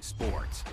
Sports.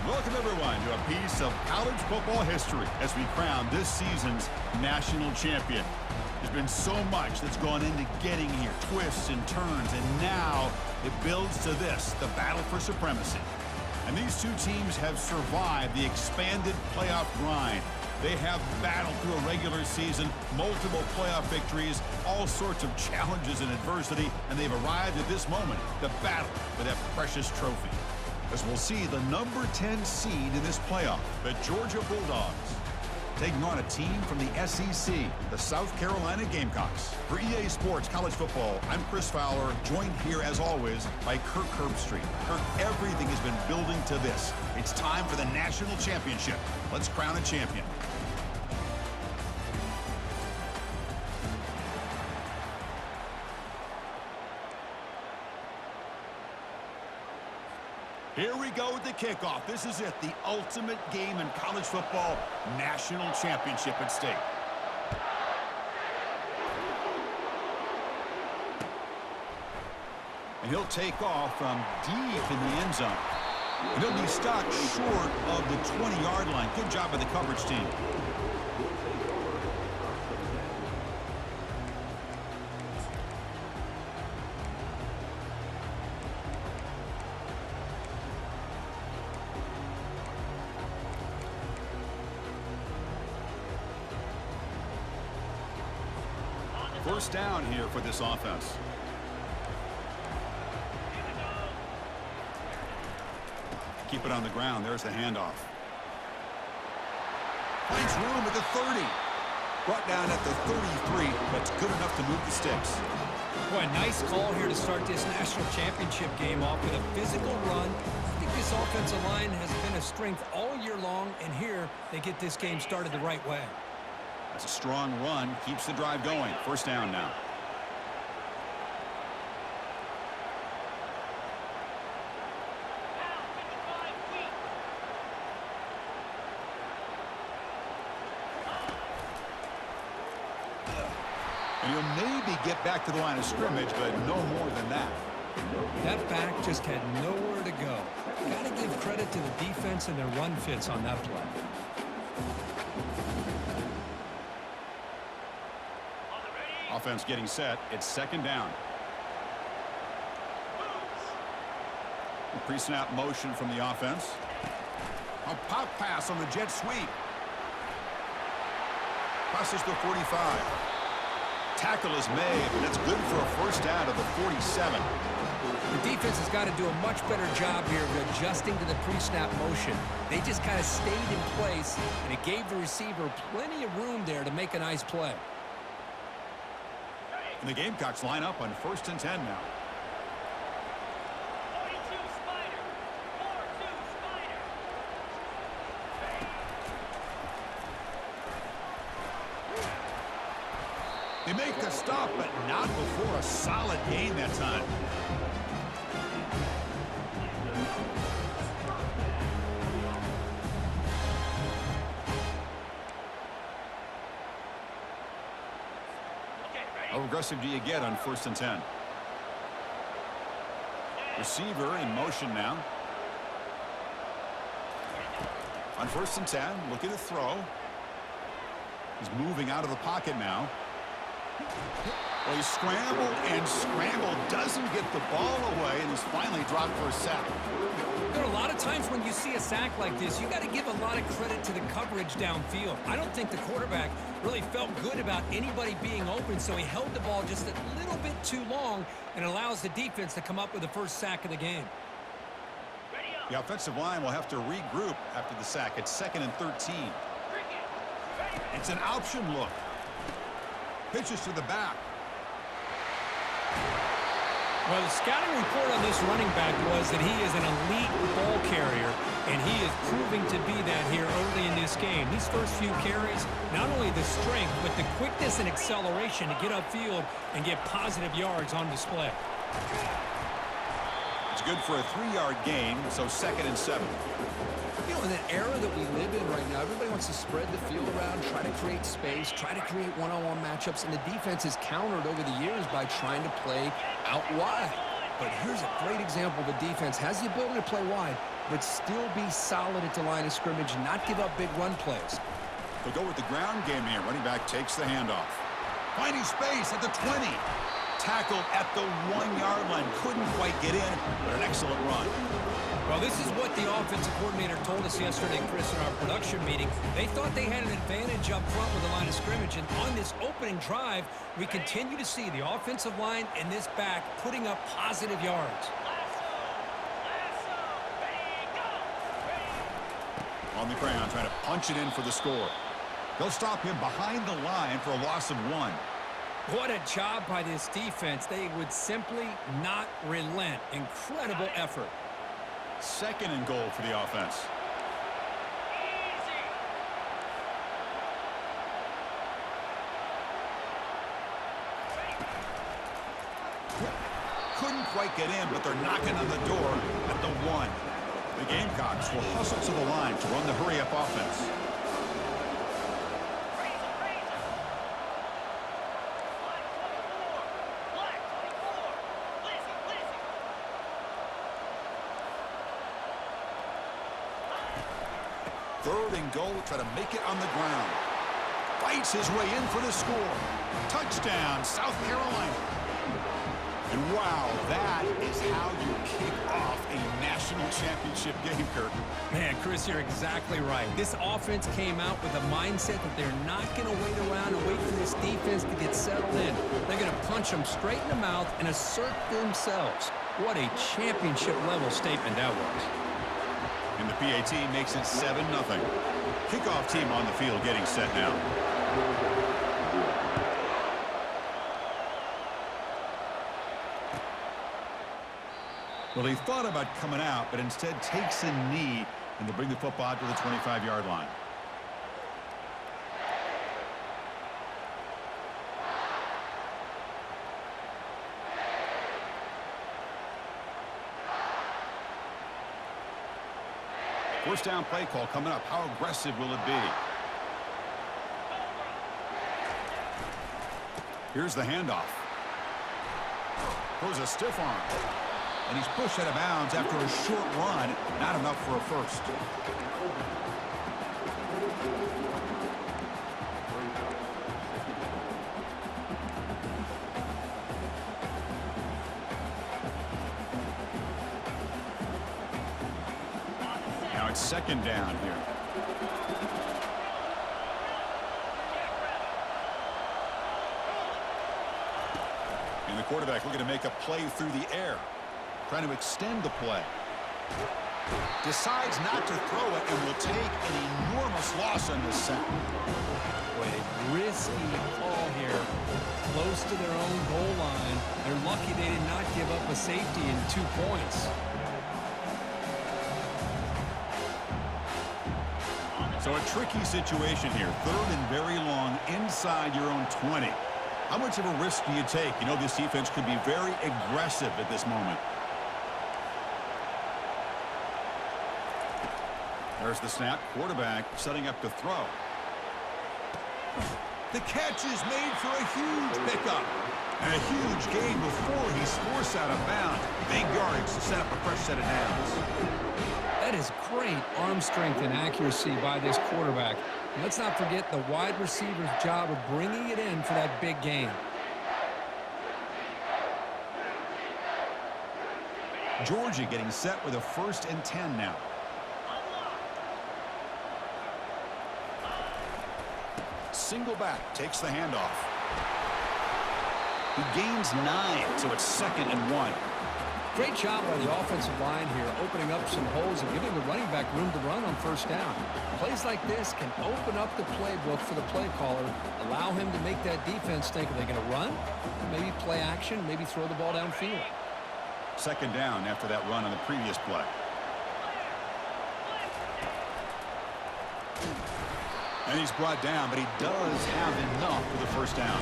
Welcome, everyone, to a piece of college football history as we crown this season's national champion. There's been so much that's gone into getting here, twists and turns, and now it builds to this, the battle for supremacy. And these two teams have survived the expanded playoff grind. They have battled through a regular season, multiple playoff victories, all sorts of challenges and adversity, and they've arrived at this moment, the battle for that precious trophy. As we'll see the number 10 seed in this playoff, the Georgia Bulldogs, taking on a team from the SEC, the South Carolina Gamecocks. For EA Sports College Football, I'm Chris Fowler, joined here as always by Kirk Herbstreit. Kirk, everything has been building to this. It's time for the national championship. Let's crown a champion. Here we go with the kickoff. This is it, the ultimate game in college football, national championship at stake. And he'll take off from deep in the end zone. And he'll be stopped short of the 20-yard line. Good job by the coverage team. First down here for this offense. Keep it on the ground. There's the handoff. Finds room at the 30. Brought down at the 33, but good enough to move the sticks. Boy, nice call here to start this national championship game off with a physical run. I think this offensive line has been a strength all year long, and here they get this game started the right way. That's a strong run. Keeps the drive going. First down now. And he'll maybe get back to the line of scrimmage, but no more than that. That back just had nowhere to go. Got to give credit to the defense and their run fits on that play. Offense getting set. It's second down. Pre-snap motion from the offense. A pop pass on the jet sweep. Crosses the 45. Tackle is made, but that's good for a first down to the 47. The defense has got to do a much better job here of adjusting to the pre-snap motion. They just kind of stayed in place, and it gave the receiver plenty of room there to make a nice play. And the Gamecocks line up on 1st and 10 now. They make the stop, but not before a solid gain that time. How aggressive do you get on 1st and 10? Receiver in motion now. On 1st and 10, looking to throw. He's moving out of the pocket now. Well, he scrambled and scrambled, doesn't get the ball away, and is finally dropped for a sack. There are a lot of times when you see a sack like this, you got to give a lot of credit to the coverage downfield. I don't think the quarterback really felt good about anybody being open, so he held the ball just a little bit too long and allows the defense to come up with the first sack of the game. The offensive line will have to regroup after the sack. It's 2nd and 13. It's an option look. Pitches to the back. Well, the scouting report on this running back was that he is an elite ball carrier, and he is proving to be that here early in this game. These first few carries, not only the strength, but the quickness and acceleration to get upfield and get positive yards on display. It's good for a 3-yard gain, so 2nd and 7. You know, in the era that we live in right now, everybody wants to spread the field around, try to create space, try to create one-on-one matchups, and the defense has countered over the years by trying to play out wide. But here's a great example. The defense has the ability to play wide, but still be solid at the line of scrimmage and not give up big run plays. They'll go with the ground game here. Running back takes the handoff. Finding space at the 20. Tackled at the 1-yard line. Couldn't quite get in, but an excellent run. Well, this is what the offensive coordinator told us yesterday, Chris, in our production meeting. They thought they had an advantage up front with the line of scrimmage, and on this opening drive, we continue to see the offensive line and this back putting up positive yards. On the ground, trying to punch it in for the score. They'll stop him behind the line for a loss of 1. What a job by this defense. They would simply not relent. Incredible effort. 2nd and goal for the offense. Couldn't quite get in, but they're knocking on the door at the 1. The Gamecocks will hustle to the line to run the hurry-up offense. Third and goal, try to make it on the ground. Fights his way in for the score. Touchdown, South Carolina. And wow, that is how you kick off a national championship game, Kirk. Man, Chris, you're exactly right. This offense came out with a mindset that they're not going to wait around and wait for this defense to get settled in. They're going to punch them straight in the mouth and assert themselves. What a championship-level statement that was. And the PAT makes it 7-0. Kickoff team on the field getting set now. Well, he thought about coming out, but instead takes a knee, and they'll bring the football to the 25-yard line. First down play call coming up. How aggressive will it be? Here's the handoff. Throws a stiff arm. And he's pushed out of bounds after a short run. Not enough for a first. it's second down here. And the quarterback looking to make a play through the air, trying to extend the play. Decides not to throw it and will take an enormous loss on this sack. Boy, a risky call here. Close to their own goal line. They're lucky they did not give up a safety in 2 points. So a tricky situation here. Third and very long inside your own 20. How much of a risk do you take? You know, this defense could be very aggressive at this moment. There's the snap. Quarterback setting up to throw. The catch is made for a huge pickup. And a huge gain before he's forced out of bounds. Big yardage to set up a fresh set of downs. That is great arm strength and accuracy by this quarterback. And let's not forget the wide receiver's job of bringing it in for that big gain. Georgia getting set with a 1st and 10 now. Single back, takes the handoff. He gains 9, so it's 2nd and 1. Great job by the offensive line here, opening up some holes and giving the running back room to run on 1st down. Plays like this can open up the playbook for the play caller, allow him to make that defense think, are they going to run? Maybe play action, maybe throw the ball downfield. 2nd down after that run on the previous play. And he's brought down, but he does have enough for the 1st down.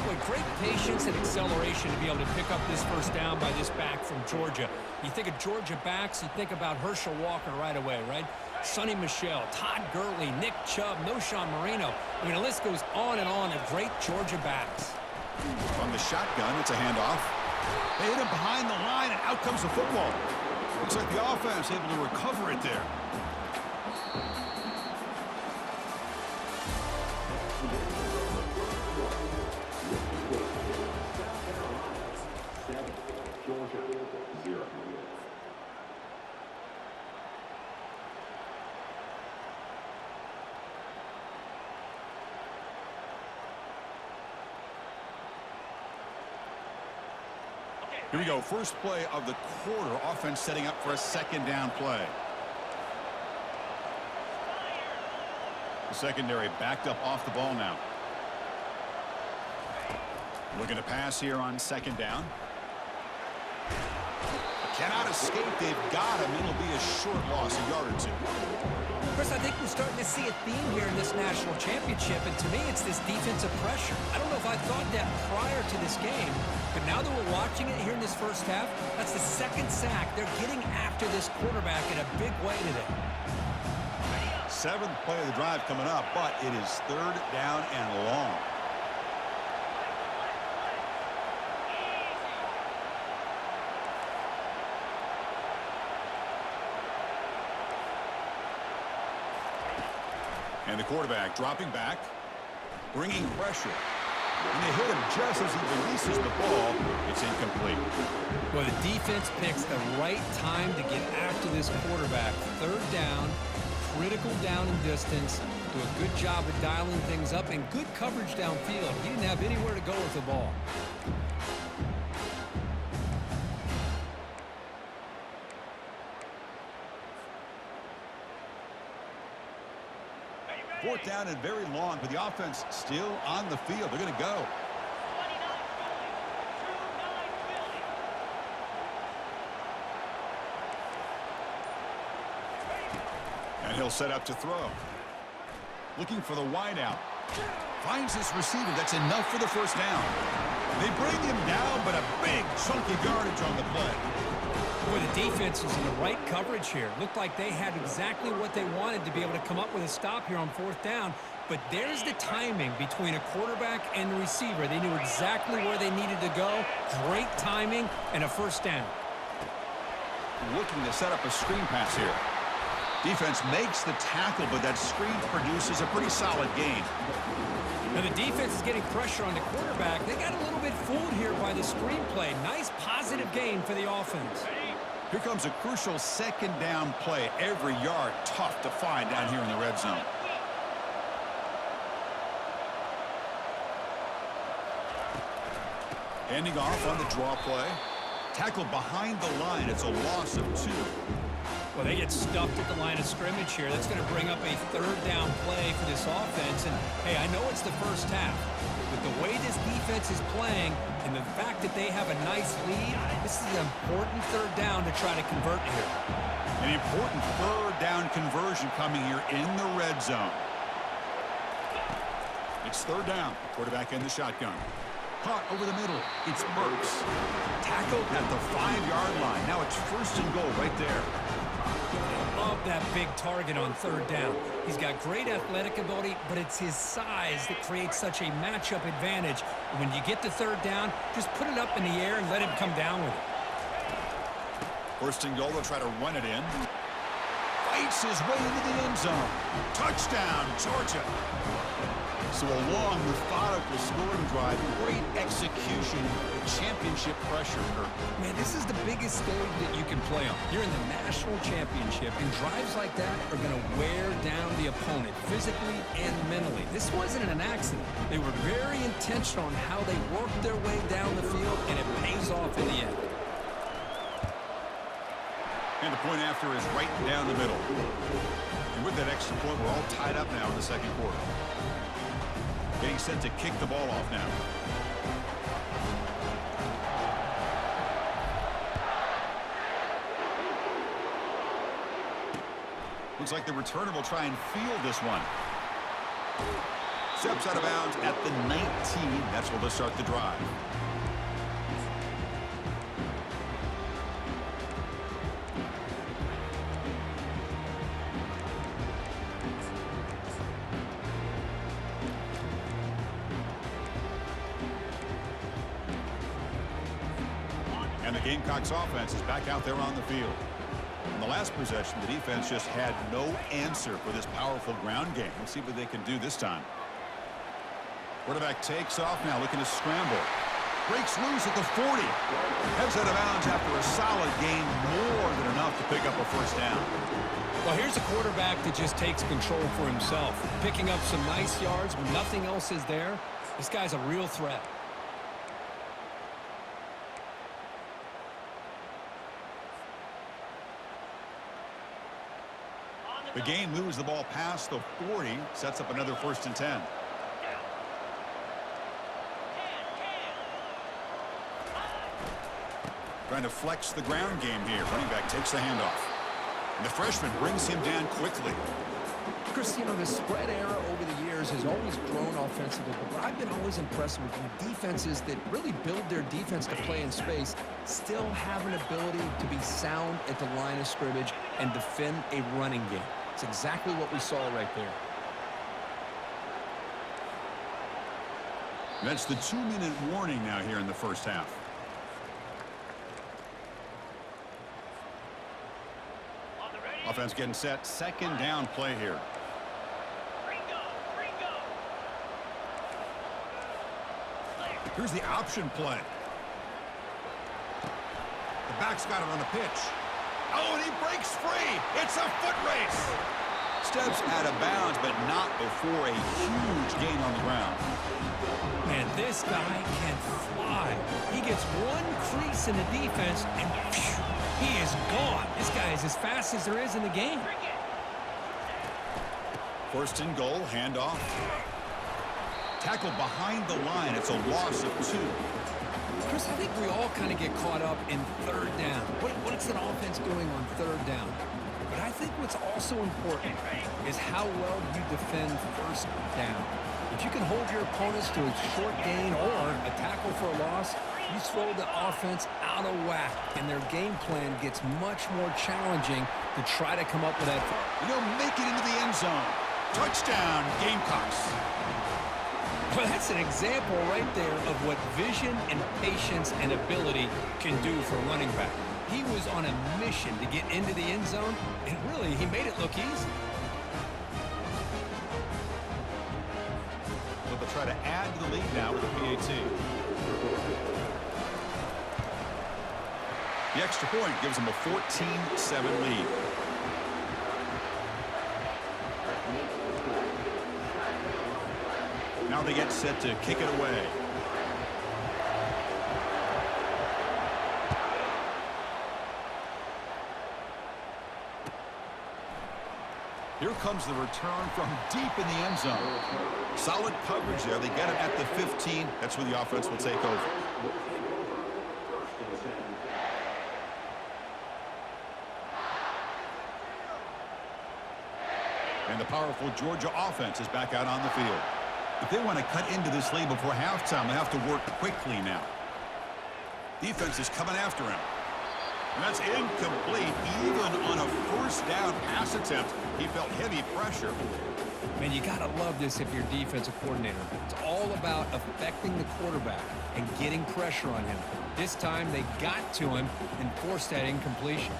Boy, great patience and acceleration to be able to pick up this 1st down by this back from Georgia. You think of Georgia backs, you think about Herschel Walker right away, right? Sonny Michel, Todd Gurley, Nick Chubb, Knowshon Moreno. I mean, the list goes on and on of great Georgia backs. From the shotgun, it's a handoff. They hit him behind the line, and out comes the football. Looks like the offense able to recover it there. Here we go. First play of the quarter. Offense setting up for a 2nd down play. The secondary backed up off the ball now. Looking to pass here on 2nd down. Cannot escape. They've got him. It'll be a short loss, a yard or 2. Chris, I think we're starting to see a theme here in this national championship, and to me, it's this defensive pressure. I don't know if I thought that prior to this game, but now that we're watching it here in this 1st half, that's the 2nd sack. They're getting after this quarterback in a big way today. 7th play of the drive coming up, but it is 3rd down and long. And the quarterback dropping back, bringing pressure. And they hit him just as he releases the ball. It's incomplete. Well, the defense picks the right time to get after this quarterback. 3rd down, critical down and distance. Do a good job of dialing things up and good coverage downfield. He didn't have anywhere to go with the ball. Fourth down and very long, but the offense still on the field. They're going to go. And he'll set up to throw. Looking for the wide out. Finds this receiver. That's enough for the 1st down. They bring him down, but a big chunk of yardage on the play. Boy, the defense was in the right coverage here. Looked like they had exactly what they wanted to be able to come up with a stop here on 4th down. But there's the timing between a quarterback and the receiver. They knew exactly where they needed to go. Great timing and a 1st down. Looking to set up a screen pass here. Defense makes the tackle, but that screen produces a pretty solid gain. Now the defense is getting pressure on the quarterback. They got a little bit fooled here by the screenplay. Nice positive gain for the offense. Here comes a crucial second down play. Every yard tough to find down here in the red zone. Handing off on the draw play. Tackled behind the line. It's a loss of 2. Well, they get stuffed at the line of scrimmage here. That's going to bring up a third down play for this offense. And, hey, I know it's the first half, but the way this defense is playing and the fact that they have a nice lead, this is an important third down to try to convert here. An important third down conversion coming here in the red zone. It's third down. Quarterback in the shotgun. Caught over the middle. It's Burks. Tackled at the 5-yard line. Now it's first and goal right there. Love that big target on third down. He's got great athletic ability, but it's his size that creates such a matchup advantage. When you get to third down, just put it up in the air and let him come down with it. First and goal, they'll try to run it in. Fights his way into the end zone. Touchdown, Georgia. So a long, methodical scoring drive. Great execution with championship pressure. Man, this is the biggest stage that you can play on. You're in the national championship, and drives like that are going to wear down the opponent physically and mentally. This wasn't an accident. They were very intentional on how they worked their way down the field, and it pays off in the end. And the point after is right down the middle. And with that extra point, we're all tied up now in the second quarter. Getting set to kick the ball off now. Looks like the returner will try and field this one. Steps out of bounds at the 19. That's where they'll start the drive. And the Gamecocks offense is back out there on the field. In the last possession, the defense just had no answer for this powerful ground game. Let's see what they can do this time. Quarterback takes off now, looking to scramble. Breaks loose at the 40. Heads out of bounds after a solid gain, more than enough to pick up a first down. Well, here's a quarterback that just takes control for himself. Picking up some nice yards when nothing else is there. This guy's a real threat. The game moves the ball past the 40, sets up another 1st and 10. Trying to flex the ground game here. Running back takes the handoff. And the freshman brings him down quickly. Chris, you know, the spread era over the years has always grown offensively, but I've been always impressed with defenses that really build their defense to play in space, still have an ability to be sound at the line of scrimmage and defend a running game. It's exactly what we saw right there. That's the 2-minute warning now here in the first half. Offense getting set. Second down play here. Here's the option play. The back's got it on the pitch. Oh, and he breaks free. It's a foot race. Steps out of bounds, but not before a huge gain on the ground. Man, this guy can fly. He gets one crease in the defense, and phew, he is gone. This guy is as fast as there is in the game. First and goal, handoff. Tackled behind the line. It's a loss of 2. Chris, I think we all kind of get caught up in third down. What's an offense doing on third down? But I think what's also important is how well you defend first down. If you can hold your opponents to a short gain or a tackle for a loss, you throw the offense out of whack, and their game plan gets much more challenging to try to come up with that. They'll make it into the end zone. Touchdown, Gamecocks. Well, that's an example right there of what vision and patience and ability can do for a running back. He was on a mission to get into the end zone, and really, he made it look easy. So they'll try to add to the lead now with a PAT. The extra point gives them a 14-7 lead. Now they get set to kick it away. Here comes the return from deep in the end zone. Solid coverage there. They get it at the 15. That's where the offense will take over. And the powerful Georgia offense is back out on the field. If they want to cut into this lead before halftime, they have to work quickly now. Defense is coming after him. And that's incomplete. Even on a first down pass attempt, he felt heavy pressure. Man, you got to love this if you're defensive coordinator. It's all about affecting the quarterback and getting pressure on him. This time, they got to him and forced that incompletion.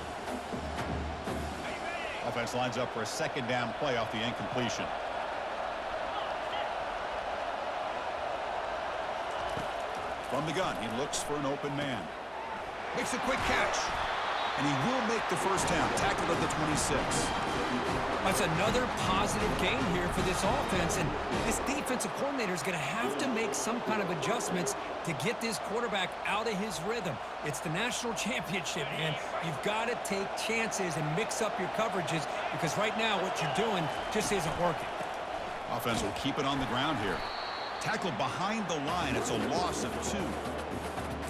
Offense lines up for a second down play off the incompletion. From the gun, he looks for an open man. Makes a quick catch. And he will make the first down. Tackled at the 26. That's another positive game here for this offense. And this defensive coordinator is going to have to make some kind of adjustments to get this quarterback out of his rhythm. It's the national championship, man. You've got to take chances and mix up your coverages because right now what you're doing just isn't working. Offense will keep it on the ground here. Tackled behind the line. It's a loss of 2.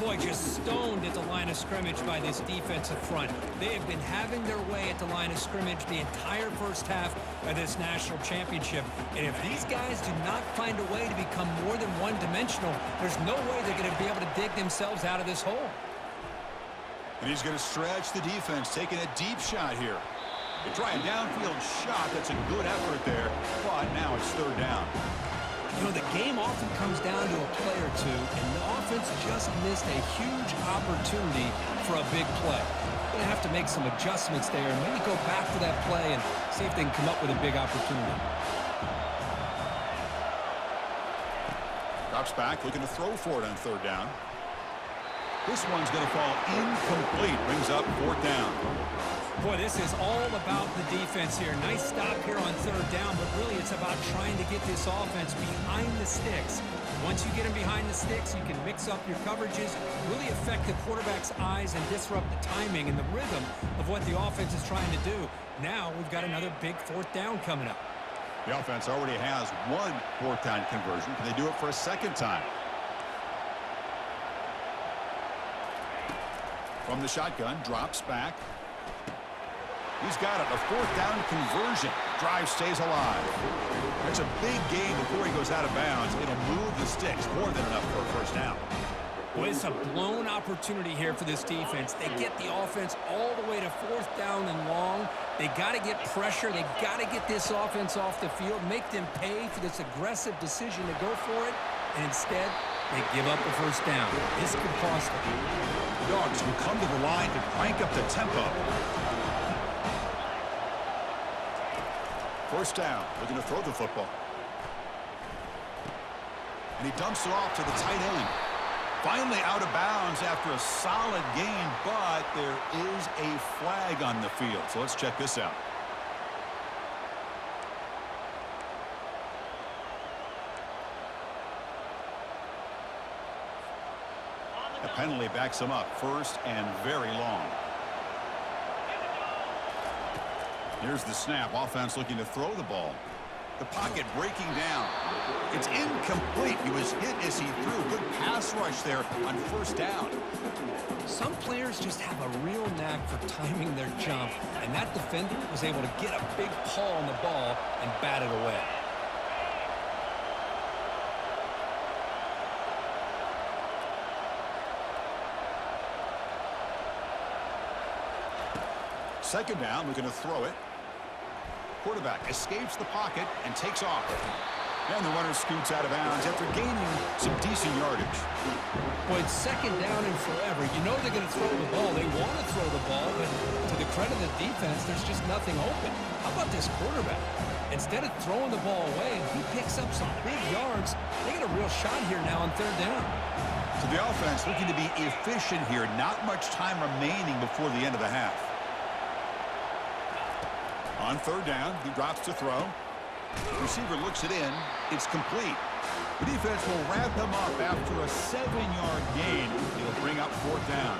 Boy, just stoned at the line of scrimmage by this defensive front. They have been having their way at the line of scrimmage the entire first half of this national championship. And if these guys do not find a way to become more than one-dimensional, there's no way they're going to be able to dig themselves out of this hole. And he's going to stretch the defense, taking a deep shot here. They try a downfield shot. That's a good effort there, but now it's third down. You know, the game often comes down to a play or two, and the offense just missed a huge opportunity for a big play. They're going to have to make some adjustments there and maybe go back to that play and see if they can come up with a big opportunity. Drops back, looking to throw for it on third down. This one's going to fall incomplete. Brings up fourth down. Boy, this is all about the defense here. Nice stop here on third down, but really it's about trying to get this offense behind the sticks. Once you get them behind the sticks, you can mix up your coverages, really affect the quarterback's eyes and disrupt the timing and the rhythm of what the offense is trying to do. Now we've got another big fourth down coming up. The offense already has one fourth down conversion. Can they do it for a second time? From the shotgun, drops back. He's got it, a fourth down conversion. Drive stays alive. It's a big gain before he goes out of bounds. It'll move the sticks, more than enough for a first down. Boy, it's a blown opportunity here for this defense. They get the offense all the way to fourth down and long. They got to get pressure. They got to get this offense off the field, make them pay for this aggressive decision to go for it, and instead, they give up the first down. This could cost them. Dogs will come to the line to crank up the tempo. First down, looking to throw the football. And he dumps it off to the tight end. Finally out of bounds after a solid game, but there is a flag on the field. So let's check this out. The penalty backs him up, first and very long. Here's the snap. Offense looking to throw the ball. The pocket breaking down. It's incomplete. He was hit as he threw. Good pass rush there on first down. Some players just have a real knack for timing their jump, and that defender was able to get a big paw on the ball and bat it away. Second down, looking to throw it. Quarterback escapes the pocket and takes off. And the runner scoots out of bounds after gaining some decent yardage. Boy, it's second down and forever. You know they're going to throw the ball. They want to throw the ball, but to the credit of the defense, there's just nothing open. How about this quarterback? Instead of throwing the ball away, he picks up some big yards. They get a real shot here now on third down. So the offense looking to be efficient here. Not much time remaining before the end of the half. On third down, he drops to throw. Receiver looks it in. It's complete. The defense will wrap him up after a 7-yard gain. He'll bring up fourth down.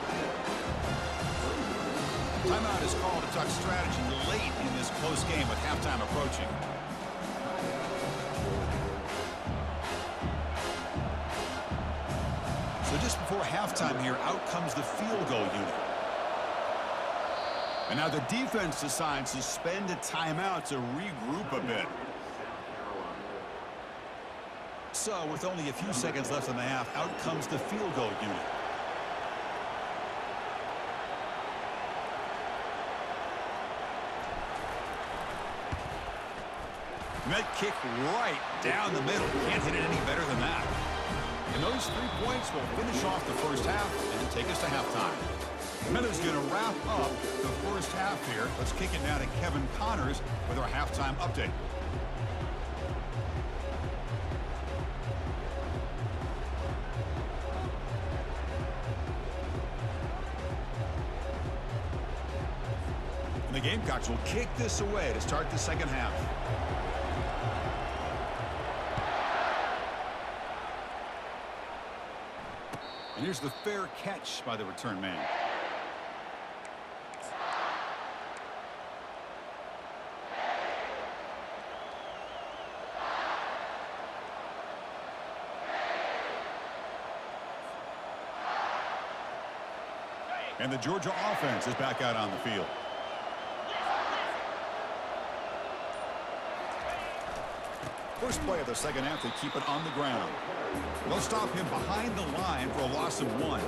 Timeout is called to talk strategy late in this close game with halftime approaching. So just before halftime here, out comes the field goal unit. And now the defense decides to spend a timeout to regroup a bit. So with only a few seconds left in the half, out comes the field goal unit. And that kick right down the middle. Can't hit it any better than that. And those 3 points will finish off the first half and take us to halftime. Meadows going to wrap up the first half here. Let's kick it now to Kevin Connors with our halftime update. And the Gamecocks will kick this away to start the second half. And here's the fair catch by the return man. And the Georgia offense is back out on the field. First play of the second half, they keep it on the ground. They'll stop him behind the line for a loss of 1.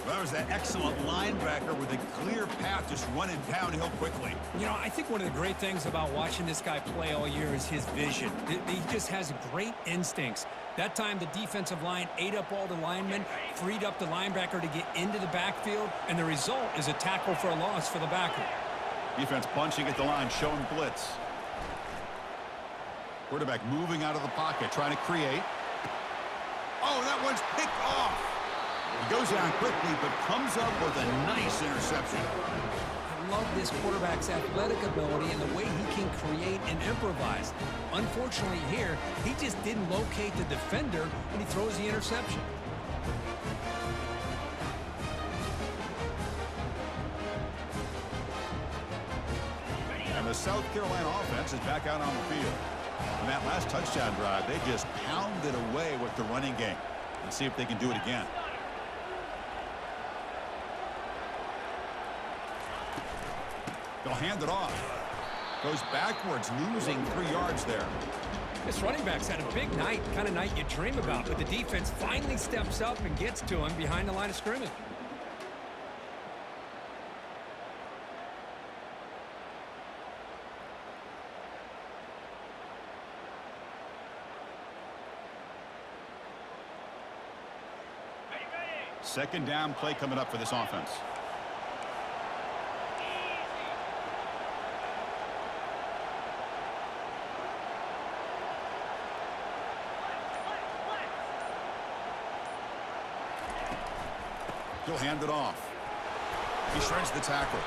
That was that excellent linebacker with a clear path just running downhill quickly. You know, I think one of the great things about watching this guy play all year is his vision. He just has great instincts. That time, the defensive line ate up all the linemen, freed up the linebacker to get into the backfield, and the result is a tackle for a loss for the backer. Defense bunching at the line, showing blitz. Quarterback moving out of the pocket, trying to create. Oh, that one's picked off. He goes down quickly, but comes up with a nice interception. I love this quarterback's athletic ability and the way he can create and improvise. Unfortunately here, he just didn't locate the defender, and he throws the interception. And the South Carolina offense is back out on the field. On that last touchdown drive, they just pounded away with the running game. Let's see if they can do it again. They'll hand it off. Goes backwards, losing 3 yards there. This running back's had a big night, kind of night you dream about, but the defense finally steps up and gets to him behind the line of scrimmage. Second down play coming up for this offense. He'll hand it off. He shreds the tackle.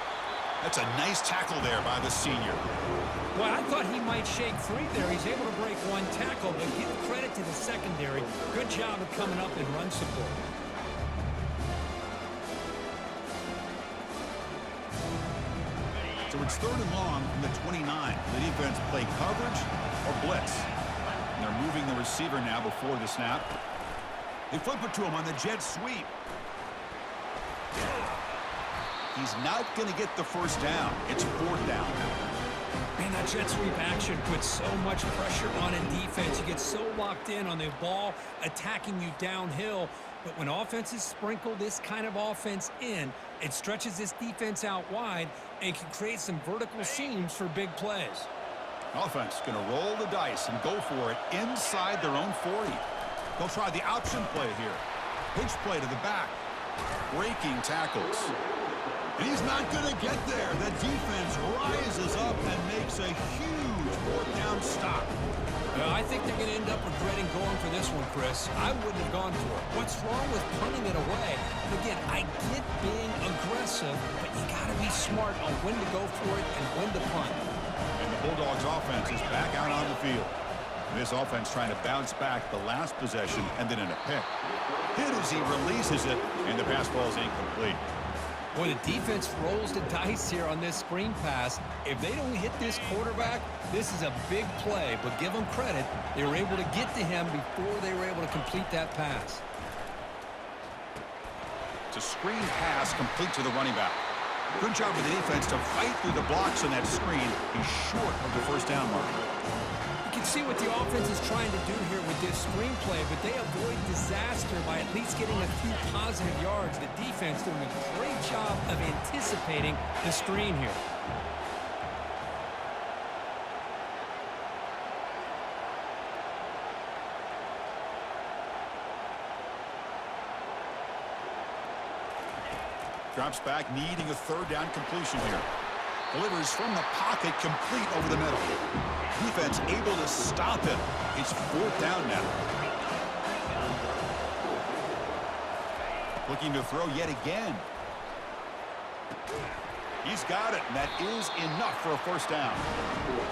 That's a nice tackle there by the senior. Well, I thought he might shake free there. He's able to break one tackle, but give credit to the secondary. Good job of coming up and run support. So it's 3rd and long from the 29. The defense play coverage or blitz. And they're moving the receiver now before the snap. They flip it to him on the jet sweep. He's not going to get the first down. It's 4th down. Man, that jet sweep action puts so much pressure on a defense. You get so locked in on the ball attacking you downhill. But when offenses sprinkle this kind of offense in, it stretches this defense out wide and can create some vertical seams for big plays. Offense going to roll the dice and go for it inside their own 40. They'll try the option play here. Pitch play to the back. Breaking tackles. And he's not going to get there. The defense rises up and makes a huge 4th down stop. Yeah, I think they're going to end up regretting going for this one, Chris. I wouldn't have gone for it. What's wrong with punting it away? And again, I get being aggressive, but you got to be smart on when to go for it and when to punt. And the Bulldogs offense is back out on the field. This offense trying to bounce back the last possession and then in a pick. Hit as he releases it, and the pass falls incomplete. Boy, the defense rolls the dice here on this screen pass. If they don't hit this quarterback, this is a big play. But give them credit, they were able to get to him before they were able to complete that pass. It's a screen pass complete to the running back. Good job with the defense to fight through the blocks on that screen. He's short of the first down mark. You can see what the offense is trying to do here with this screenplay, but they avoid disaster by at least getting a few positive yards. The defense doing a great job of anticipating the screen here. Drops back, needing a third down completion here. Delivers from the pocket, complete over the middle. Defense able to stop him. It's fourth down now. Looking to throw yet again. He's got it, and that is enough for a first down.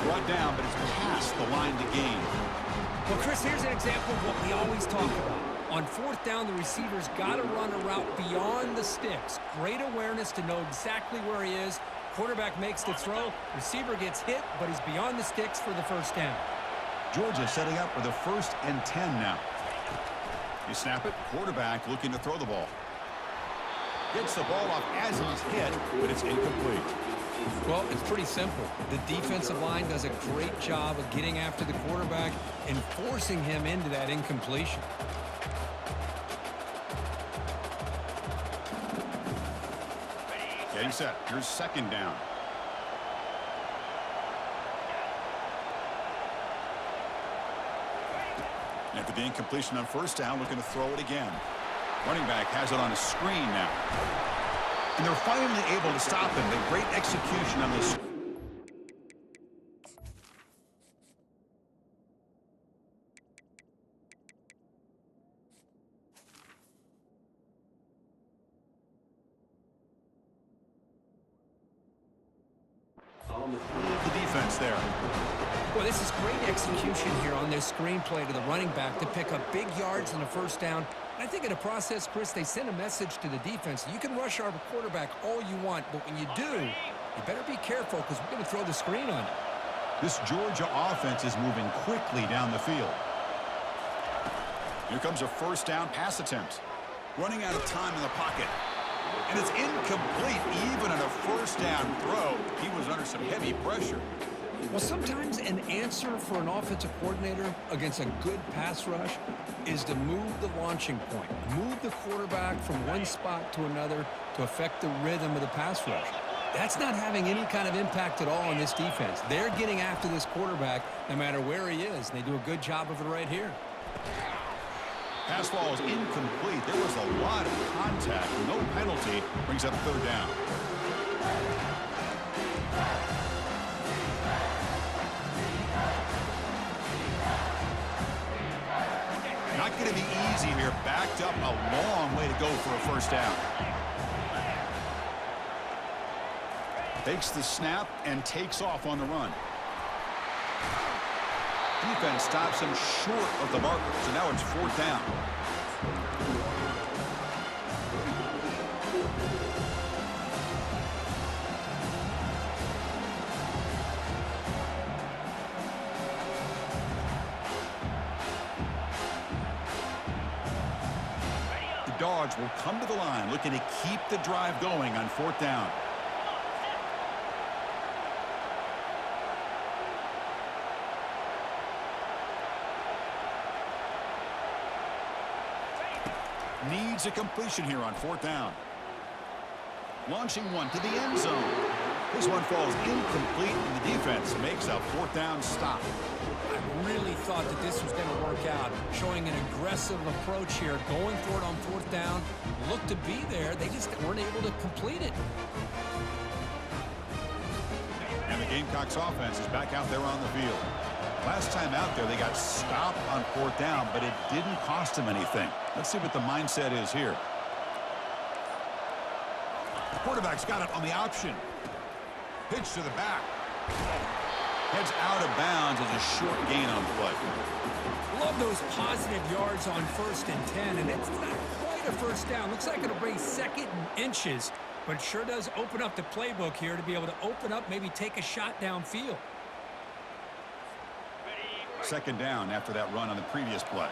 Brought down, but it's past the line to gain. Well, Chris, here's an example of what we always talk about. On fourth down, the receiver's got to run a route beyond the sticks. Great awareness to know exactly where he is. Quarterback makes the throw. Receiver gets hit, but he's beyond the sticks for the first down. Georgia setting up for the 1st and 10 now. You snap it. Quarterback looking to throw the ball. Gets the ball off as he's hit, but it's incomplete. Well, it's pretty simple. The defensive line does a great job of getting after the quarterback and forcing him into that incompletion. Getting set. Here's second down. After the incompletion on first down, looking to throw it again. Running back has it on a screen now. And they're finally able to stop him. The great execution on this. The defense there. Well, this is great execution here on this screenplay to the running back to pick up big yards in the first down. And I think in the process, Chris, they send a message to the defense. You can rush our quarterback all you want, but when you do, you better be careful because we're going to throw the screen on you. This Georgia offense is moving quickly down the field. Here comes a first down pass attempt. Running out of time in the pocket. And it's incomplete even on a first down throw. He was under some heavy pressure. Well, sometimes an answer for an offensive coordinator against a good pass rush is to move the launching point. Move the quarterback from one spot to another to affect the rhythm of the pass rush. That's not having any kind of impact at all on this defense. They're getting after this quarterback no matter where he is, and they do a good job of it right here. Pass ball is incomplete. There was a lot of contact. No penalty. Brings up third down. Not going to be easy here. Backed up a long way to go for a first down. Takes the snap and takes off on the run. Defense stops him short of the marker, so now it's fourth down. The Dogs will come to the line looking to keep the drive going on fourth down. Needs a completion here on fourth down. Launching one to the end zone. This one falls incomplete, and the defense makes a fourth down stop. I really thought that this was going to work out, showing an aggressive approach here, going for it on fourth down. Looked to be there. They just weren't able to complete it. And the Gamecocks offense is back out there on the field. Last time out there, they got stopped on 4th down, but it didn't cost them anything. Let's see what the mindset is here. The quarterback's got it on the option. Pitch to the back. Heads out of bounds as a short gain on play. Love those positive yards on 1st and 10, and it's not quite a first down. Looks like it'll bring 2nd and inches, but it sure does open up the playbook here to be able to open up, maybe take a shot downfield. 2nd down after that run on the previous play.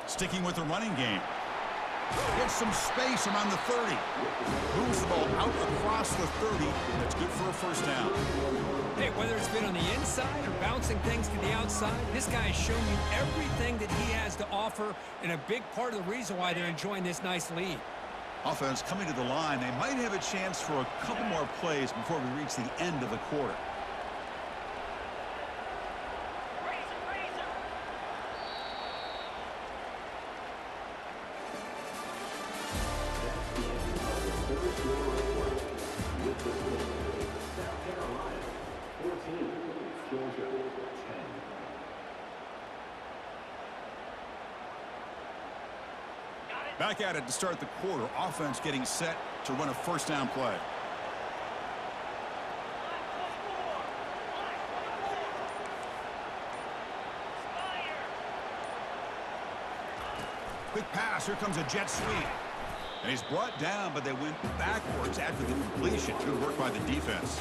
Sticking with the running game. Gets some space around the 30. Moves the ball out across the 30, and it's good for a first down. Hey, whether it's been on the inside or bouncing things to the outside, this guy has shown you everything that he has to offer, and a big part of the reason why they're enjoying this nice lead. Offense coming to the line. They might have a chance for a couple more plays before we reach the end of the quarter. Back at it to start the quarter. Offense getting set to run a first down play. Quick pass. Here comes a jet sweep. And he's brought down, but they went backwards after the completion. Good work by the defense.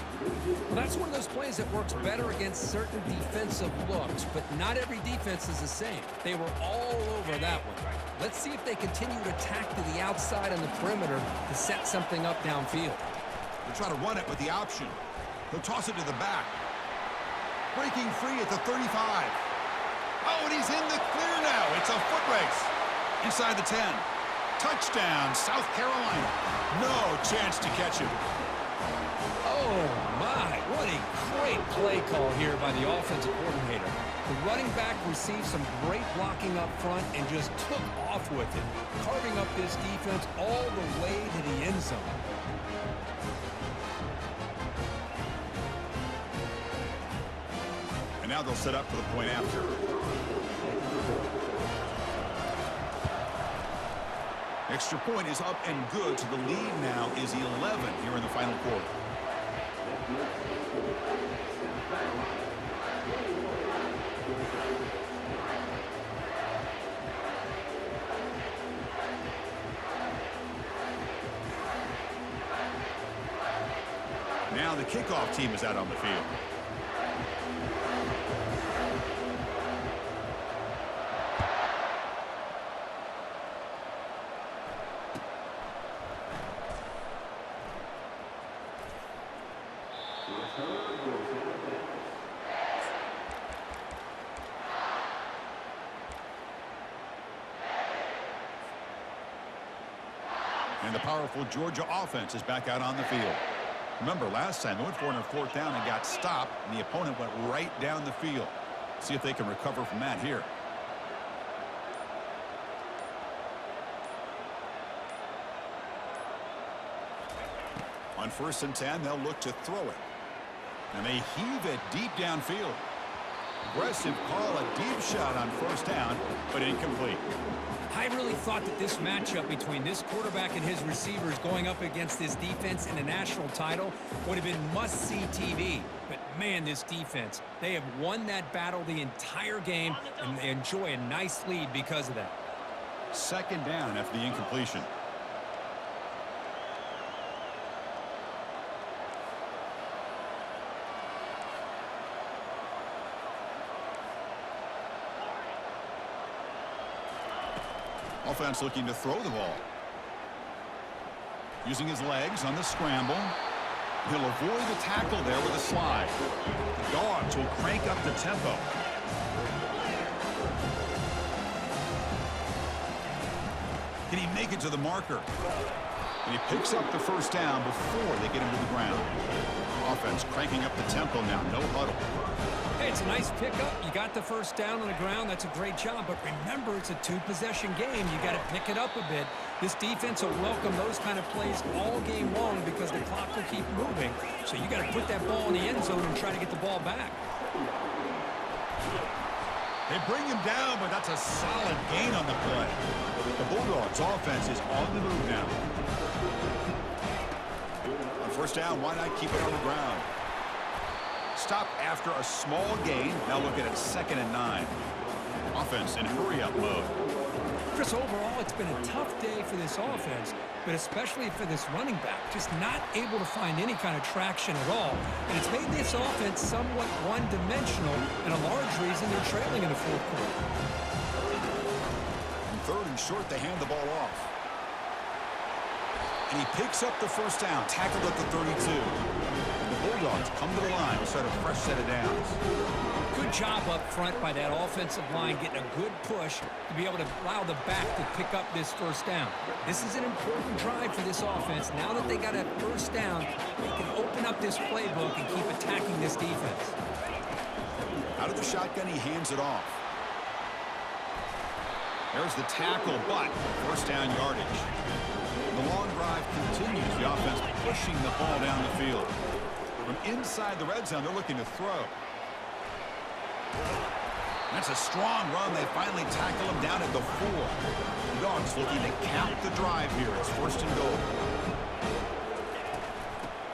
Well, that's one of those plays that works better against certain defensive looks, but not every defense is the same. They were all over that one. Let's see if they continue to attack to the outside on the perimeter to set something up downfield. They'll try to run it with the option. He'll toss it to the back. Breaking free at the 35. Oh, and he's in the clear now. It's a foot race. Inside the 10. Touchdown, South Carolina. No chance to catch him. Oh, my. What a great play call here by the offensive coordinator. The running back received some great blocking up front and just took off with it, carving up this defense all the way to the end zone. And now they'll set up for the point after. Extra point is up and good, so the lead now is 11 here in the final quarter. Now the kickoff team is out on the field. And the powerful Georgia offense is back out on the field. Remember, last time they went for it on 4th down and got stopped, and the opponent went right down the field. See if they can recover from that here. On 1st and 10, they'll look to throw it. And they heave it deep downfield. Aggressive call, a deep shot on 1st down, but incomplete. I really thought that this matchup between this quarterback and his receivers going up against this defense in a national title would have been must-see TV. But, man, this defense, they have won that battle the entire game, and they enjoy a nice lead because of that. 2nd down after the incompletion. Offense looking to throw the ball. Using his legs on the scramble. He'll avoid the tackle there with a slide. The Dogs will crank up the tempo. Can he make it to the marker? And he picks up the 1st down before they get him to the ground. Offense cranking up the tempo now. No huddle. Hey, it's a nice pickup. You got the first down on the ground. That's a great job. But remember, it's a two-possession game. You got to pick it up a bit. This defense will welcome those kind of plays all game long because the clock will keep moving. So you got to put that ball in the end zone and try to get the ball back. They bring him down, but that's a solid gain on the play. The Bulldogs' offense is on the move now. On first down, why not keep it on the ground? Stop after a small gain. Now looking at 2nd and 9. Offense in hurry-up mode. Chris, overall, it's been a tough day for this offense, but especially for this running back. Just not able to find any kind of traction at all. And it's made this offense somewhat one-dimensional, and a large reason they're trailing in the fourth quarter. On 3rd and short, they hand the ball off. And he picks up the first down, tackled at the 32. The Bulldogs come to the line to start a fresh set of downs. Good job up front by that offensive line, getting a good push to be able to allow the back to pick up this first down. This is an important drive for this offense. Now that they got a first down, they can open up this playbook and keep attacking this defense. Out of the shotgun, he hands it off. There's the tackle, but first down yardage. The long drive continues. The offense pushing the ball down the field. From inside the red zone, they're looking to throw. That's a strong run. They finally tackle him down at the 4. The Dogs looking to count the drive here. It's 1st and goal.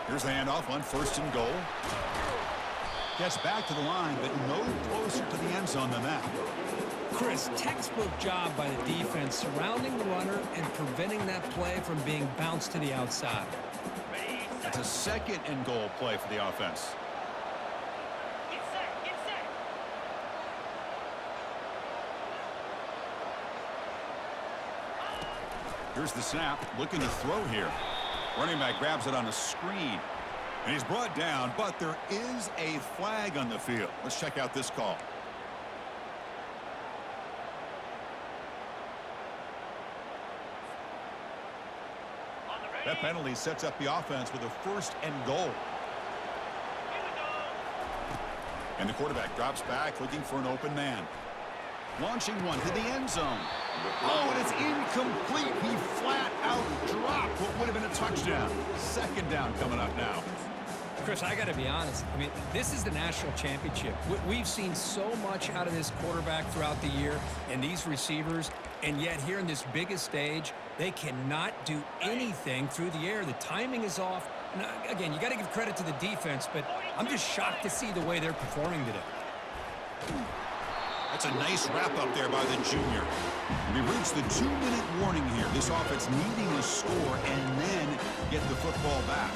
Here's the handoff on 1st and goal. Gets back to the line, but no closer to the end zone than that. Chris, textbook job by the defense surrounding the runner and preventing that play from being bounced to the outside. That's a 2nd and goal play for the offense. Here's the snap, looking to throw here. Running back grabs it on a screen. And he's brought down, but there is a flag on the field. Let's check out this call. That penalty sets up the offense with a 1st and goal. And the quarterback drops back, looking for an open man. Launching one to the end zone. Oh, and it's incomplete. He flat out dropped what would have been a touchdown. 2nd down coming up now. Chris, I got to be honest. I mean, this is the national championship. We've seen so much out of this quarterback throughout the year and these receivers, and yet here in this biggest stage, they cannot do anything through the air. The timing is off. Now, again, you got to give credit to the defense, but I'm just shocked to see the way they're performing today. That's a nice wrap-up there by the junior. We reach the 2-minute warning here. This offense needing a score and then get the football back.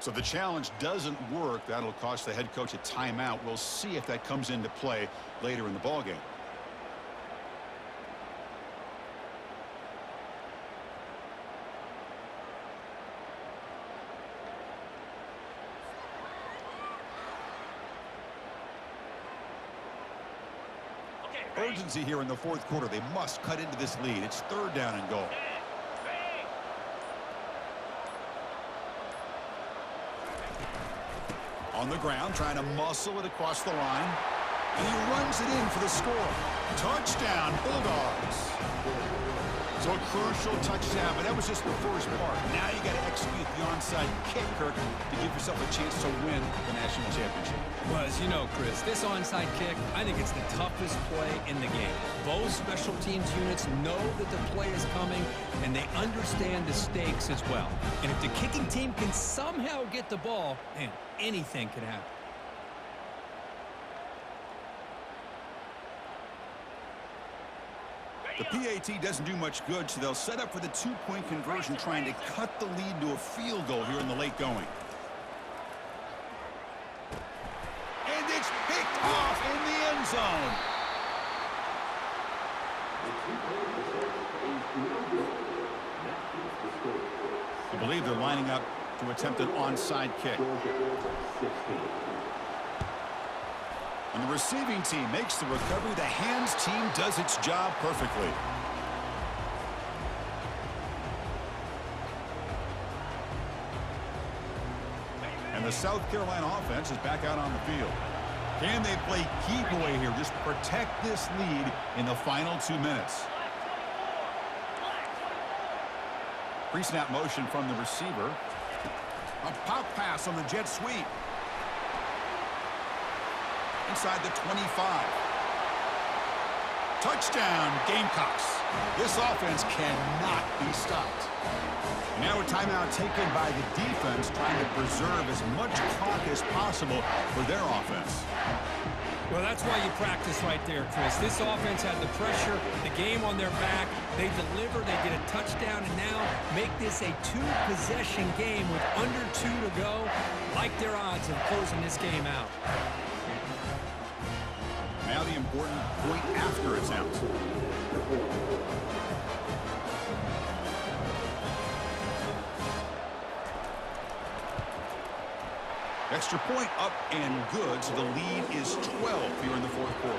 So the challenge doesn't work. That'll cost the head coach a timeout. We'll see if that comes into play later in the ballgame. Urgency here in the 4th quarter. They must cut into this lead. It's 3rd down and goal. On the ground, trying to muscle it across the line. And he runs it in for the score. Touchdown, Bulldogs. So a crucial touchdown, but that was just the first part. Now you got to execute the onside kick, Kirk, to give yourself a chance to win the national championship. Well, as you know, Chris, this onside kick, I think it's the toughest play in the game. Both special teams units know that the play is coming, and they understand the stakes as well. And if the kicking team can somehow get the ball, man, anything can happen. The PAT doesn't do much good, so they'll set up for the 2-point conversion, trying to cut the lead to a field goal here in the late going. And it's picked off in the end zone. I believe they're lining up to attempt an onside kick. And the receiving team makes the recovery. The hands team does its job perfectly. And the South Carolina offense is back out on the field. Can they play keep away here? Just protect this lead in the final 2 minutes. Pre-snap motion from the receiver. A pop pass on the jet sweep. Inside the 25. Touchdown, Gamecocks. This offense cannot be stopped. And now a timeout taken by the defense, trying to preserve as much clock as possible for their offense. Well, that's why you practice right there, Chris. This offense had the pressure, the game on their back. They deliver, they get a touchdown, and now make this a two-possession game with under 2 to go. Like their odds of closing this game out. Now the important point after it's out. Extra point up and good, so the lead is 12 here in the fourth quarter.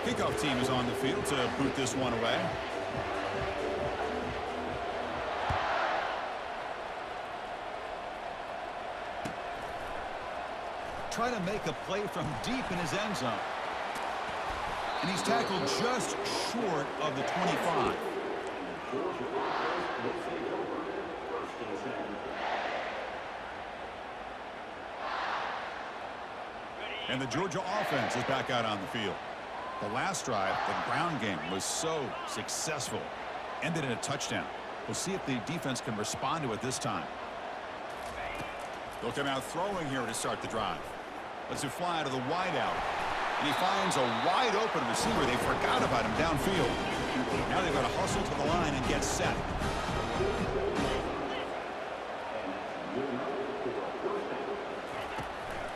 Kickoff team is on the field to boot this one away. Trying to make a play from deep in his end zone. And he's tackled just short of the 25. And the Georgia offense is back out on the field. The last drive, the ground game, was so successful. Ended in a touchdown. We'll see if the defense can respond to it this time. They'll come out throwing here to start the drive. Let's him fly to the wideout. And he finds a wide open receiver. They forgot about him downfield. Now they've got to hustle to the line and get set.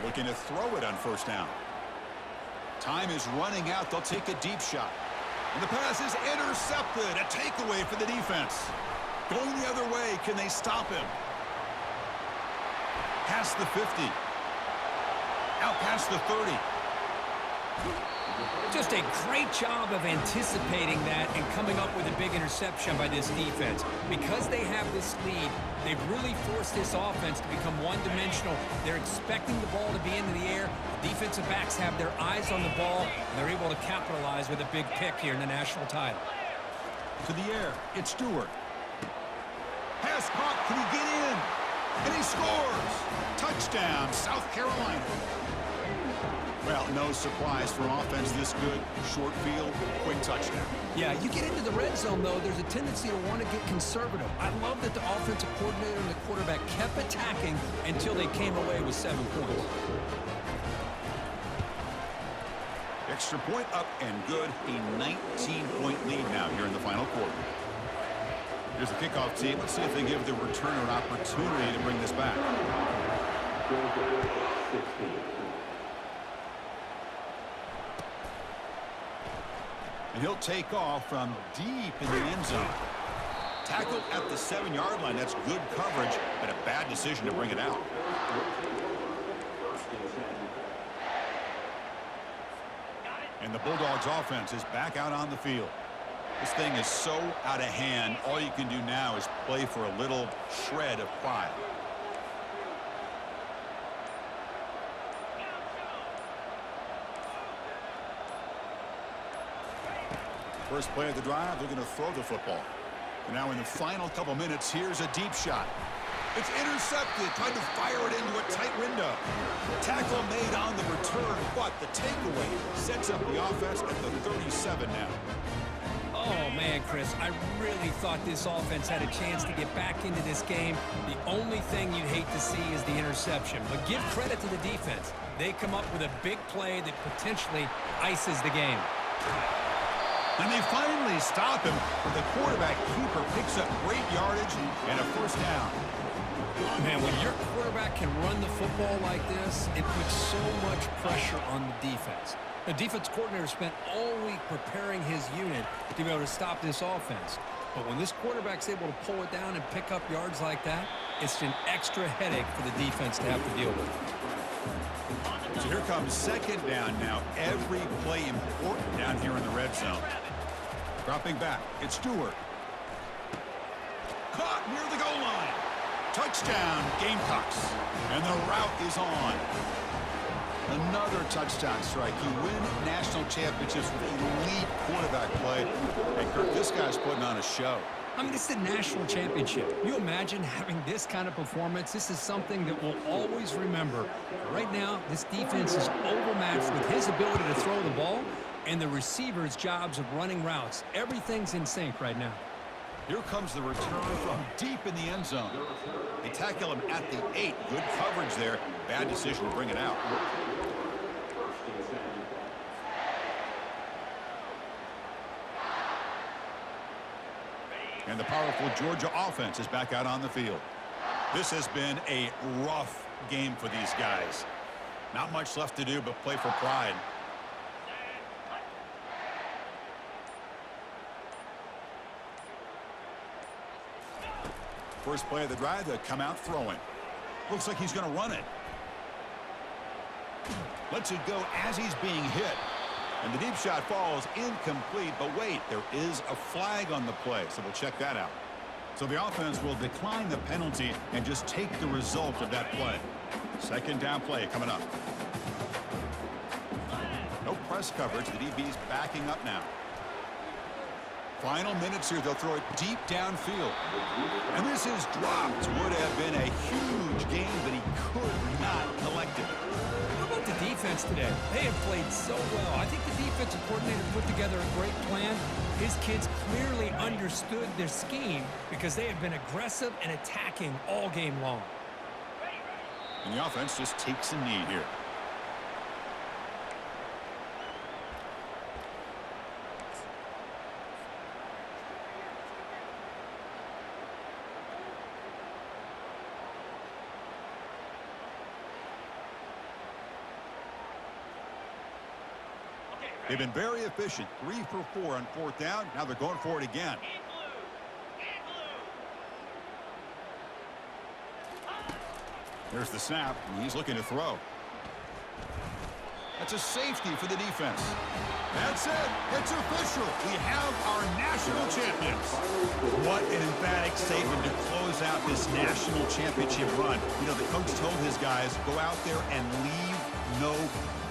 Looking to throw it on first down. Time is running out. They'll take a deep shot. And the pass is intercepted. A takeaway for the defense. Going the other way. Can they stop him? Past the 50. Out past the 30. Just a great job of anticipating that and coming up with a big interception by this defense. Because they have this lead, they've really forced this offense to become one-dimensional. They're expecting the ball to be into the air. The defensive backs have their eyes on the ball, and they're able to capitalize with a big pick here in the national title. To the air, it's Stewart. Pass caught, can he get in? And he scores! Touchdown, South Carolina. Well, no surprise for offense this good. Short field, quick touchdown. Yeah, you get into the red zone, though, there's a tendency to want to get conservative. I love that the offensive coordinator and the quarterback kept attacking until they came away with 7 points. Extra point up and good. A 19-point lead now here in the final quarter. Here's the kickoff team. Let's see if they give the returner an opportunity to bring this back. And he'll take off from deep in the end zone. Tackled at the 7-yard line. That's good coverage, but a bad decision to bring it out. And the Bulldogs offense is back out on the field. This thing is so out of hand. All you can do now is play for a little shred of pride. First play of the drive, they're going to throw the football. And now in the final couple minutes, here's a deep shot. It's intercepted, tried to fire it into a tight window. Tackle made on the return, but the takeaway sets up the offense at the 37 now. Oh, man, Chris, I really thought this offense had a chance to get back into this game. The only thing you'd hate to see is the interception. But give credit to the defense. They come up with a big play that potentially ices the game. And they finally stop him, but the quarterback keeper picks up great yardage and a first down. Man, when your quarterback quarterback can run the football like this, it puts so much pressure on the defense. The defense coordinator spent all week preparing his unit to be able to stop this offense. But when this quarterback's able to pull it down and pick up yards like that, it's an extra headache for the defense to have to deal with. So here comes second down now. Every play important down here in the red zone. Dropping back, it's Stewart. Caught near the goal line. Touchdown, Gamecocks. And the route is on. Another touchdown strike. You win national championships with elite quarterback play. And Kirk, this guy's putting on a show. I mean, this is a national championship. You imagine having this kind of performance? This is something that we'll always remember. Right now, this defense is overmatched with his ability to throw the ball and the receiver's jobs of running routes. Everything's in sync right now. Here comes the return from deep in the end zone. They tackle him at the 8. Good coverage there. Bad decision to bring it out. And the powerful Georgia offense is back out on the field. This has been a rough game for these guys. Not much left to do but play for pride. First play of the drive, they come out throwing. Looks like he's going to run it. Lets it go as he's being hit. And the deep shot falls incomplete, but wait, there is a flag on the play, so we'll check that out. So the offense will decline the penalty and just take the result of that play. Second down play coming up. No press coverage. The DB's backing up now. Final minutes here. They'll throw it deep downfield. And this is dropped. Would have been a huge game, but he could not collect it. How about the defense today? They have played so well. I think the defensive coordinator put together a great plan. His kids clearly understood their scheme because they have been aggressive and attacking all game long. And the offense just takes a knee here. They've been very efficient. 3 for 4 on fourth down. Now they're going for it again. There's the snap, and he's looking to throw. That's a safety for the defense. That's it. It's official. We have our national champions. What an emphatic statement to close out this national championship run. You know, the coach told his guys, go out there and leave no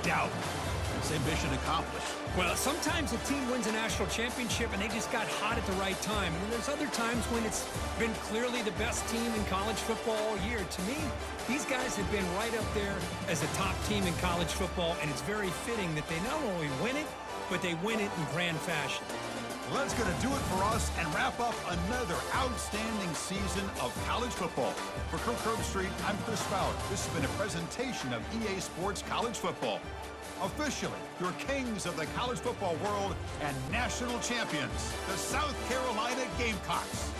doubt. Same mission accomplished. Well, sometimes a team wins a national championship and they just got hot at the right time. And then there's other times when it's been clearly the best team in college football all year. To me, these guys have been right up there as a top team in college football, and it's very fitting that they not only win it, but they win it in grand fashion. Well, that's going to do it for us and wrap up another outstanding season of college football. For Kirk Herbstreit, I'm Chris Fowler. This has been a presentation of EA Sports College Football. Officially, your kings of the college football world and national champions, the South Carolina Gamecocks.